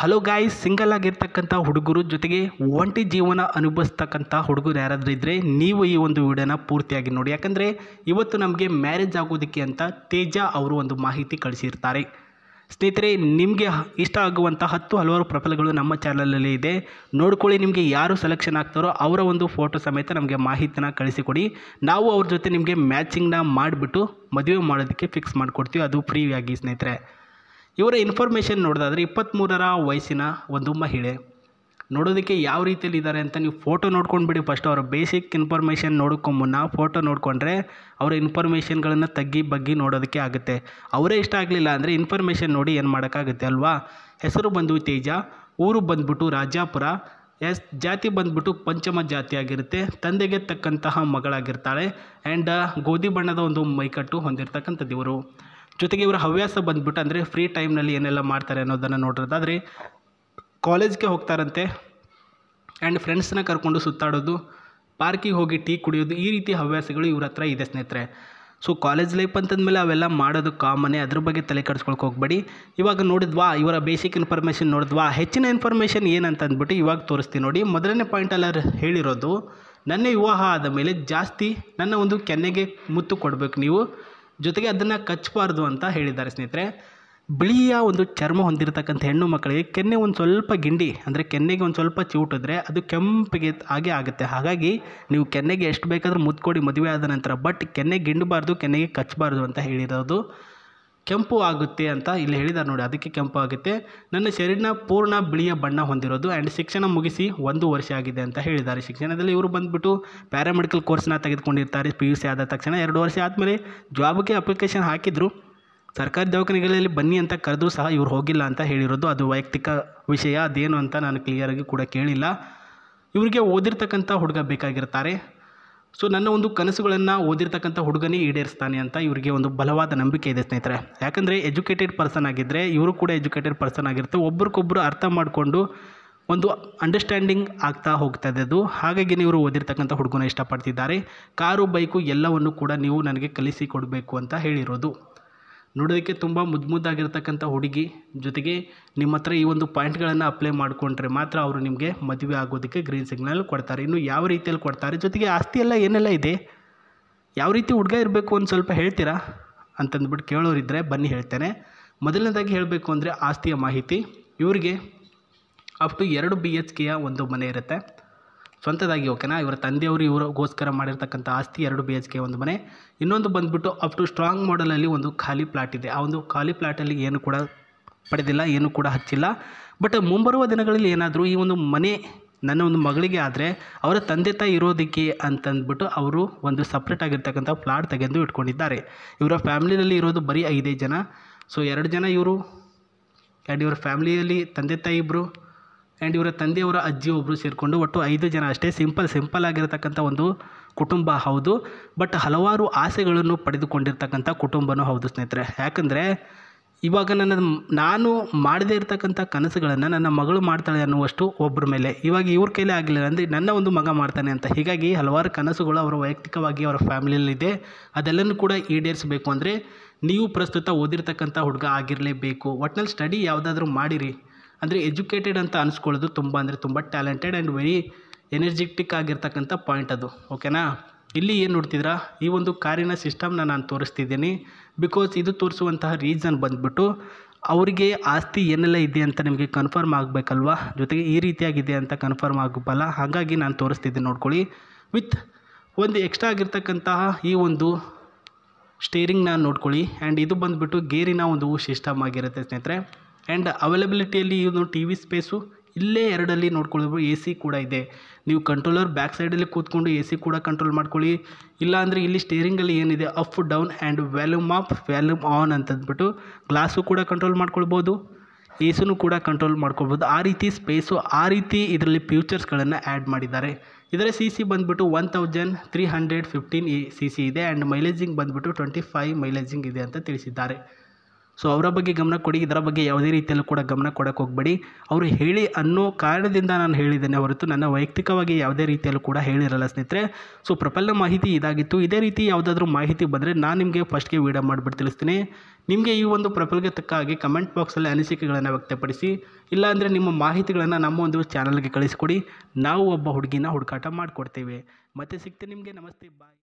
Hello guys, single ಆಗಿರ್ತಕ್ಕಂಥ ಹುಡುಗರು ಜೊತೆಗೆ ಒಂಟಿ ಜೀವನ ಅನುಭವಿಸ್ತಕ್ಕಂಥ ಹುಡುಗರು ಯಾರಾದರೂ ಇದ್ದರೆ ನೀವು ಈ ಒಂದು ವಿಡಿಯೋನ ಪೂರ್ತಿಯಾಗಿ ನೋಡಿ. ಯಾಕಂದರೆ ಇವತ್ತು ನಮಗೆ ಮ್ಯಾರೇಜ್ ಆಗೋದಕ್ಕೆ ಅಂತ ತೇಜ ಅವರು ಒಂದು ಮಾಹಿತಿ ಕಳಿಸಿರ್ತಾರೆ. ಸ್ನೇಹಿತರೆ, ನಿಮಗೆ ಇಷ್ಟ ಆಗುವಂಥ ಹಲವಾರು ಪ್ರೊಫೈಲ್ಗಳು ನಮ್ಮ ಚಾನಲಲ್ಲಿ ಇದೆ, ನೋಡ್ಕೊಳ್ಳಿ. ನಿಮಗೆ ಯಾರು ಸೆಲೆಕ್ಷನ್ ಆಗ್ತಾರೋ ಅವರ ಒಂದು ಫೋಟೋ ಸಮೇತ ನಮಗೆ ಮಾಹಿತಿನ ಕಳಿಸಿಕೊಡಿ. ನಾವು ಅವ್ರ ಜೊತೆ ನಿಮಗೆ ಮ್ಯಾಚಿಂಗ್ನ ಮಾಡಿಬಿಟ್ಟು ಮದುವೆ ಮಾಡೋದಕ್ಕೆ ಫಿಕ್ಸ್ ಮಾಡಿಕೊಡ್ತೀವಿ, ಅದು ಫ್ರೀಯಾಗಿ. ಸ್ನೇಹಿತರೆ, ಇವರ ಇನ್ಫಾರ್ಮೇಷನ್ ನೋಡೋದಾದರೆ 23ರ ವಯಸ್ಸಿನ ಒಂದು ಮಹಿಳೆ. ನೋಡೋದಕ್ಕೆ ಯಾವ ರೀತಿಯಲ್ಲಿ ಇದ್ದಾರೆ ಅಂತ ನೀವು ಫೋಟೋ ನೋಡ್ಕೊಂಡ್ಬಿಡಿ. ಫಸ್ಟ್ ಅವರ ಬೇಸಿಕ್ ಇನ್ಫಾರ್ಮೇಷನ್ ನೋಡೋಕ್ಕೂ ಮುನ್ನ ಫೋಟೋ ನೋಡಿಕೊಂಡ್ರೆ ಅವರ ಇನ್ಫಾರ್ಮೇಷನ್ಗಳನ್ನು ಬಗ್ಗಿ ನೋಡೋದಕ್ಕೆ ಆಗುತ್ತೆ. ಅವರೇ ಇಷ್ಟ ಆಗಲಿಲ್ಲ ಅಂದರೆ ಇನ್ಫಾರ್ಮೇಷನ್ ನೋಡಿ ಏನು ಮಾಡೋಕ್ಕಾಗುತ್ತೆ ಅಲ್ವಾ. ಹೆಸರು ಬಂದು ತೇಜ, ಊರು ಬಂದ್ಬಿಟ್ಟು ರಾಜಾಪುರ, ಜಾತಿ ಬಂದ್ಬಿಟ್ಟು ಪಂಚಮ ಜಾತಿ ಆಗಿರುತ್ತೆ, ತಂದೆಗೆ ತಕ್ಕಂತಹ ಮಗಳಾಗಿರ್ತಾಳೆ. ಆ್ಯಂಡ್ ಗೋಧಿ ಬಣ್ಣದ ಒಂದು ಮೈಕಟ್ಟು ಹೊಂದಿರತಕ್ಕಂಥದ್ದು ಇವರು. ಜೊತೆಗೆ ಇವರ ಹವ್ಯಾಸ ಬಂದ್ಬಿಟ್ಟು ಅಂದರೆ ಫ್ರೀ ಟೈಮ್ನಲ್ಲಿ ಏನೆಲ್ಲ ಮಾಡ್ತಾರೆ ಅನ್ನೋದನ್ನು ನೋಡೋದಾದರೆ ಕಾಲೇಜ್ಗೆ ಹೋಗ್ತಾರಂತೆ, ಆ್ಯಂಡ್ ಫ್ರೆಂಡ್ಸ್ನ ಕರ್ಕೊಂಡು ಸುತ್ತಾಡೋದು, ಪಾರ್ಕಿಗೆ ಹೋಗಿ ಟೀ ಕುಡಿಯೋದು, ಈ ರೀತಿ ಹವ್ಯಾಸಗಳು ಇವ್ರ ಹತ್ರ ಇದೆ ಸ್ನೇಹಿತರೆ. ಸೊ ಕಾಲೇಜ್ ಲೈಫ್ ಅಂತಂದಮೇಲೆ ಅವೆಲ್ಲ ಮಾಡೋದು ಕಾಮನ್ನೇ, ಅದ್ರ ಬಗ್ಗೆ ತಲೆ ಕೆಡಿಸ್ಕೊಳಕ್ಕೆ ಹೋಗಬೇಡಿ. ಇವಾಗ ನೋಡಿದ್ವಾ ಇವರ ಬೇಸಿಕ್ ಇನ್ಫಾರ್ಮೇಷನ್ ನೋಡಿದ್ವಾ. ಹೆಚ್ಚಿನ ಇನ್ಫಾರ್ಮೇಷನ್ ಏನಂತ ಅಂದ್ಬಿಟ್ಟು ಇವಾಗ ತೋರಿಸ್ತೀನಿ ನೋಡಿ. ಮೊದಲನೇ ಪಾಯಿಂಟಲ್ಲಿ ಹೇಳಿರೋದು, ನನ್ನ ವಿವಾಹ ಆದ ಮೇಲೆ ಜಾಸ್ತಿ ನನ್ನ ಒಂದು ಕೆನ್ನೆಗೆ ಮುತ್ತು ಕೊಡಬೇಕು ನೀವು, ಜೊತೆಗೆ ಅದನ್ನು ಕಚ್ಚಬಾರ್ದು ಅಂತ ಹೇಳಿದ್ದಾರೆ ಸ್ನೇಹಿತರೆ. ಬಿಳಿಯ ಒಂದು ಚರ್ಮ ಹೊಂದಿರತಕ್ಕಂಥ ಹೆಣ್ಣು ಮಕ್ಕಳಿಗೆ ಕೆನ್ನೆ ಒಂದು ಸ್ವಲ್ಪ ಗಿಂಡಿ ಅಂದರೆ ಕೆನ್ನೆಗೆ ಒಂದು ಸ್ವಲ್ಪ ಚಿವುಟಿದ್ರೆ ಅದು ಕೆಂಪಿಗೆ ಹಾಗೆ ಆಗುತ್ತೆ. ಹಾಗಾಗಿ ನೀವು ಕೆನ್ನೆಗೆ ಎಷ್ಟು ಬೇಕಾದರೂ ಮುತ್ತು ಕೊಡಿ ಮದುವೆ ಆದ ನಂತರ, ಬಟ್ ಕೆನ್ನೆಗೆ ಗಿಂಡಬಾರ್ದು, ಕೆನ್ನೆಗೆ ಕಚ್ಚಬಾರ್ದು ಅಂತ ಹೇಳಿರೋದು. ಕೆಂಪು ಆಗುತ್ತೆ ಅಂತ ಇಲ್ಲಿ ಹೇಳಿದ್ದಾರೆ ನೋಡಿ, ಅದಕ್ಕೆ ಕೆಂಪು ಆಗುತ್ತೆ. ನನ್ನ ಶರೀರನ ಪೂರ್ಣ ಬಿಳಿಯ ಬಣ್ಣ ಹೊಂದಿರೋದು, ಆ್ಯಂಡ್ ಶಿಕ್ಷಣ ಮುಗಿಸಿ 1 ವರ್ಷ ಆಗಿದೆ ಅಂತ ಹೇಳಿದ್ದಾರೆ. ಶಿಕ್ಷಣದಲ್ಲಿ ಇವರು ಬಂದುಬಿಟ್ಟು ಪ್ಯಾರಾಮೆಡಿಕಲ್ ಕೋರ್ಸ್ನ ತೆಗೆದುಕೊಂಡಿರ್ತಾರೆ. PUC ಆದ ತಕ್ಷಣ 2 ವರ್ಷ ಆದಮೇಲೆ ಜಾಬ್ಗೆ ಅಪ್ಲಿಕೇಶನ್ ಹಾಕಿದ್ರು. ಸರ್ಕಾರಿ ದವಾಖಾನೆಗಳಲ್ಲಿ ಬನ್ನಿ ಅಂತ ಕರೆದ್ರೂ ಸಹ ಇವ್ರು ಹೋಗಿಲ್ಲ ಅಂತ ಹೇಳಿರೋದು. ಅದು ವೈಯಕ್ತಿಕ ವಿಷಯ, ಅದೇನು ಅಂತ ನಾನು ಕ್ಲಿಯರಾಗಿ ಕೂಡ ಕೇಳಿಲ್ಲ. ಇವರಿಗೆ ಓದಿರ್ತಕ್ಕಂಥ ಹುಡುಗ ಬೇಕಾಗಿರ್ತಾರೆ. ಸೊ ನನ್ನ ಒಂದು ಕನಸುಗಳನ್ನು ಓದಿರ್ತಕ್ಕಂಥ ಹುಡುಗನೇ ಈಡೇರಿಸ್ತಾನೆ ಅಂತ ಇವರಿಗೆ ಒಂದು ಬಲವಾದ ನಂಬಿಕೆ ಇದೆ ಸ್ನೇಹಿತರೆ. ಯಾಕಂದರೆ ಎಜುಕೇಟೆಡ್ ಪರ್ಸನ್ ಆಗಿದ್ದರೆ ಇವರು ಕೂಡ ಎಜುಕೇಟೆಡ್ ಪರ್ಸನ್ ಆಗಿರುತ್ತೆ. ಒಬ್ರಿಗೊಬ್ಬರು ಅರ್ಥ ಮಾಡಿಕೊಂಡು ಒಂದು ಅಂಡರ್ಸ್ಟ್ಯಾಂಡಿಂಗ್ ಆಗ್ತಾ ಹೋಗ್ತದೆ ಅದು. ಹಾಗಾಗಿ ಇವರು ಓದಿರ್ತಕ್ಕಂಥ ಹುಡುಗನ ಇಷ್ಟಪಡ್ತಿದ್ದಾರೆ. ಕಾರು, ಬೈಕು ಎಲ್ಲವನ್ನು ಕೂಡ ನೀವು ನನಗೆ ಕಲಿಸಿ ಕೊಡಬೇಕು ಅಂತ ಹೇಳಿರೋದು. ನೋಡೋದಕ್ಕೆ ತುಂಬ ಮುದ್ದಾಗಿರ್ತಕ್ಕಂಥ ಹುಡುಗಿ, ಜೊತೆಗೆ ನಿಮ್ಮ ಹತ್ರ ಈ ಒಂದು ಪಾಯಿಂಟ್ಗಳನ್ನು ಅಪ್ಲೈ ಮಾಡಿಕೊಂಡ್ರೆ ಮಾತ್ರ ಅವರು ನಿಮಗೆ ಮದುವೆ ಆಗೋದಕ್ಕೆ ಗ್ರೀನ್ ಸಿಗ್ನಲ್ ಕೊಡ್ತಾರೆ. ಇನ್ನು ಯಾವ ರೀತಿಯಲ್ಲಿ ಕೊಡ್ತಾರೆ, ಜೊತೆಗೆ ಆಸ್ತಿ ಎಲ್ಲ ಏನೆಲ್ಲ ಇದೆ, ಯಾವ ರೀತಿ ಹುಡುಗ ಇರಬೇಕು ಒಂದು ಸ್ವಲ್ಪ ಹೇಳ್ತೀರಾ ಅಂತಂದ್ಬಿಟ್ಟು ಕೇಳೋರಿದ್ದರೆ ಬನ್ನಿ ಹೇಳ್ತೇನೆ. ಮೊದಲನೇದಾಗಿ ಹೇಳಬೇಕು ಅಂದರೆ ಆಸ್ತಿಯ ಮಾಹಿತಿ. ಇವರಿಗೆ ಅಪ್ ಟು 2 BHK ಒಂದು ಮನೆ ಇರುತ್ತೆ ಸ್ವಂತದಾಗಿ, ಓಕೆನಾ. ಇವರ ತಂದೆಯವರು ಇವರಿಗೋಸ್ಕರ ಮಾಡಿರ್ತಕ್ಕಂಥ ಆಸ್ತಿ 2 BHK ಒಂದು ಮನೆ. ಇನ್ನೊಂದು ಬಂದುಬಿಟ್ಟು ಅಪ್ ಟು ಸ್ಟ್ರಾಂಗ್ ಮಾಡಲಲ್ಲಿ ಒಂದು ಖಾಲಿ ಪ್ಲಾಟ್ ಇದೆ. ಆ ಒಂದು ಖಾಲಿ ಪ್ಲಾಟಲ್ಲಿ ಏನು ಕೂಡ ಪಡೆದಿಲ್ಲ, ಏನು ಕೂಡ ಹಚ್ಚಿಲ್ಲ. ಬಟ್ ಮುಂಬರುವ ದಿನಗಳಲ್ಲಿ ಏನಾದರೂ ಈ ಒಂದು ಮನೆ ನನ್ನ ಒಂದು ಮಗಳಿಗೆ ಆದರೆ ಅವರ ತಂದೆ ತಾಯಿ ಇರೋದಕ್ಕೆ ಅಂತಂದ್ಬಿಟ್ಟು ಅವರು ಒಂದು ಸಪ್ರೇಟ್ ಆಗಿರ್ತಕ್ಕಂಥ ಪ್ಲಾಟ್ ತೆಗೆದು ಇಟ್ಕೊಂಡಿದ್ದಾರೆ. ಇವರ ಫ್ಯಾಮಿಲಿಯಲ್ಲಿ ಇರೋದು ಬರೀ 5 ಜನ. ಸೊ 2 ಜನ ಇವರು, ಆ್ಯಂಡ್ ಇವರ ಫ್ಯಾಮಿಲಿಯಲ್ಲಿ ತಂದೆ ತಾಯಿ ಇಬ್ಬರು, ಆ್ಯಂಡ್ ಇವರ ತಂದೆಯವರ ಅಜ್ಜಿ ಒಬ್ಬರು ಸೇರಿಕೊಂಡು ಒಟ್ಟು 5 ಜನ ಅಷ್ಟೇ. ಸಿಂಪಲ್ ಆಗಿರತಕ್ಕಂಥ ಒಂದು ಕುಟುಂಬ ಹೌದು, ಬಟ್ ಹಲವಾರು ಆಸೆಗಳನ್ನು ಪಡೆದುಕೊಂಡಿರ್ತಕ್ಕಂಥ ಕುಟುಂಬನೂ ಹೌದು ಸ್ನೇಹಿತರೆ. ಯಾಕಂದರೆ ಇವಾಗ ನಾನು ಮಾಡದೇ ಇರತಕ್ಕಂಥ ಕನಸುಗಳನ್ನು ನನ್ನ ಮಗಳು ಮಾಡ್ತಾಳೆ ಅನ್ನುವಷ್ಟು ಒಬ್ಬರ ಮೇಲೆ ಇವಾಗ ಇವ್ರ ಕೈಲೇ ಆಗಲಿಲ್ಲ ಅಂದರೆ ನನ್ನ ಒಂದು ಮಗ ಮಾಡ್ತಾನೆ ಅಂತ. ಹೀಗಾಗಿ ಹಲವಾರು ಕನಸುಗಳು ಅವರ ವೈಯಕ್ತಿಕವಾಗಿ ಅವರ ಫ್ಯಾಮಿಲಿಯಲ್ಲಿದೆ. ಅದೆಲ್ಲನೂ ಕೂಡ ಈಡೇರಿಸಬೇಕು ಅಂದರೆ ನೀವು ಪ್ರಸ್ತುತ ಓದಿರ್ತಕ್ಕಂಥ ಹುಡುಗ ಆಗಿರಲೇಬೇಕು. ಒಟ್ಟಿನಲ್ಲಿ ಸ್ಟಡಿ ಯಾವುದಾದ್ರೂ ಮಾಡಿರಿ ಅಂದರೆ ಎಜುಕೇಟೆಡ್ ಅಂತ ಅನಿಸ್ಕೊಳ್ಳೋದು ತುಂಬ ಅಂದರೆ ತುಂಬ ಟ್ಯಾಲೆಂಟೆಡ್ ಆ್ಯಂಡ್ ವೆರಿ ಎನರ್ಜೆಟಿಕ್ ಆಗಿರ್ತಕ್ಕಂಥ ಪಾಯಿಂಟ್ ಅದು, ಓಕೆನಾ. ಇಲ್ಲಿ ಏನು ನೋಡ್ತಿದ್ರಾ, ಈ ಒಂದು ಕಾರಿನ ಸಿಸ್ಟಮ್ನ ನಾನು ತೋರಿಸ್ತಿದ್ದೀನಿ. ಬಿಕಾಸ್ ಇದು ತೋರಿಸುವಂತಹ ರೀಸನ್ ಬಂದುಬಿಟ್ಟು ಅವರಿಗೆ ಆಸ್ತಿ ಏನೆಲ್ಲ ಇದೆ ಅಂತ ನಿಮಗೆ ಕನ್ಫರ್ಮ್ ಆಗಬೇಕಲ್ವಾ, ಜೊತೆಗೆ ಈ ರೀತಿಯಾಗಿದೆ ಅಂತ ಕನ್ಫರ್ಮ್ ಆಗಬಲ್ಲ. ಹಾಗಾಗಿ ನಾನು ತೋರಿಸ್ತಿದ್ದೀನಿ ನೋಡ್ಕೊಳ್ಳಿ. ವಿತ್ ಒಂದು ಎಕ್ಸ್ಟ್ರಾ ಆಗಿರ್ತಕ್ಕಂತಹ ಈ ಒಂದು ಸ್ಟೇರಿಂಗ್ನ ನೋಡ್ಕೊಳ್ಳಿ. ಆ್ಯಂಡ್ ಇದು ಬಂದುಬಿಟ್ಟು ಗೇರಿನ ಒಂದು ಸಿಸ್ಟಮ್ ಆಗಿರುತ್ತೆ ಸ್ನೇಹಿತರೆ. ಆ್ಯಂಡ್ ಅವೈಲಬಿಲಿಟಿಯಲ್ಲಿ ಇದು TV ಸ್ಪೇಸು ಇಲ್ಲೇ 2ಅಲ್ಲಿ ನೋಡ್ಕೊಳ್ಬೋದು. AC ಕೂಡ ಇದೆ. ನೀವು ಕಂಟ್ರೋಲರ್ ಬ್ಯಾಕ್ ಸೈಡಲ್ಲಿ ಕೂತ್ಕೊಂಡು AC ಕೂಡ ಕಂಟ್ರೋಲ್ ಮಾಡ್ಕೊಳ್ಳಿ. ಇಲ್ಲಾಂದರೆ ಇಲ್ಲಿ ಸ್ಟೇರಿಂಗಲ್ಲಿ ಏನಿದೆ up down and volume up volume on ಅಂತಂದ್ಬಿಟ್ಟು ಗ್ಲಾಸು ಕೂಡ ಕಂಟ್ರೋಲ್ ಮಾಡ್ಕೊಳ್ಬೋದು, AC ಕೂಡ ಕಂಟ್ರೋಲ್ ಮಾಡ್ಕೊಳ್ಬೋದು. ಆ ರೀತಿ ಸ್ಪೇಸು, ಆ ರೀತಿ ಇದರಲ್ಲಿ ಫ್ಯೂಚರ್ಸ್ಗಳನ್ನು ಆ್ಯಡ್ ಮಾಡಿದ್ದಾರೆ. ಇದರ CC ಬಂದುಬಿಟ್ಟು 1315 CC ಇದೆ. ಆ್ಯಂಡ್ ಮೈಲೇಜಿಂಗ್ ಬಂದುಬಿಟ್ಟು 25 ಮೈಲೇಜಿಂಗ್ ಇದೆ ಅಂತ ತಿಳಿಸಿದ್ದಾರೆ. ಸೊ ಅವರ ಬಗ್ಗೆ ಗಮನ ಕೊಡಿ, ಇದರ ಬಗ್ಗೆ ಯಾವುದೇ ರೀತಿಯಲ್ಲೂ ಕೂಡ ಗಮನ ಕೊಡೋಕ್ಕೆ ಹೋಗಬೇಡಿ. ಅವರು ಹೇಳಿ ಅನ್ನೋ ಕಾರಣದಿಂದ ನಾನು ಹೇಳಿದ್ದೇನೆ ಹೊರತು ನನ್ನ ವೈಯಕ್ತಿಕವಾಗಿ ಯಾವುದೇ ರೀತಿಯಲ್ಲೂ ಕೂಡ ಹೇಳಿರಲ್ಲ ಸ್ನೇಹಿತರೆ. ಸೊ ಪ್ರೊಫೈಲ್ನ ಮಾಹಿತಿ ಇದಾಗಿತ್ತು. ಇದೇ ರೀತಿ ಯಾವುದಾದ್ರೂ ಮಾಹಿತಿ ಬಂದರೆ ನಾನು ನಿಮಗೆ ಫಸ್ಟ್ಗೆ ವೀಡಿಯೋ ಮಾಡಿಬಿಟ್ಟು ತಿಳಿಸ್ತೀನಿ. ನಿಮಗೆ ಈ ಒಂದು ಪ್ರೊಫೈಲ್ಗೆ ತಕ್ಕ ಹಾಗೆ ಕಮೆಂಟ್ ಬಾಕ್ಸಲ್ಲಿ ಅನಿಸಿಕೆಗಳನ್ನು ವ್ಯಕ್ತಪಡಿಸಿ, ಇಲ್ಲಾಂದರೆ ನಿಮ್ಮ ಮಾಹಿತಿಗಳನ್ನು ನಮ್ಮ ಒಂದು ಚಾನಲ್ಗೆ ಕಳಿಸ್ಕೊಡಿ. ನಾವು ಒಬ್ಬ ಹುಡುಗಿನ ಹುಡುಕಾಟ ಮಾಡಿಕೊಡ್ತೇವೆ. ಮತ್ತೆ ಸಿಗ್ತೀನಿ ನಿಮಗೆ. ನಮಸ್ತೆ, ಬಾಯ್.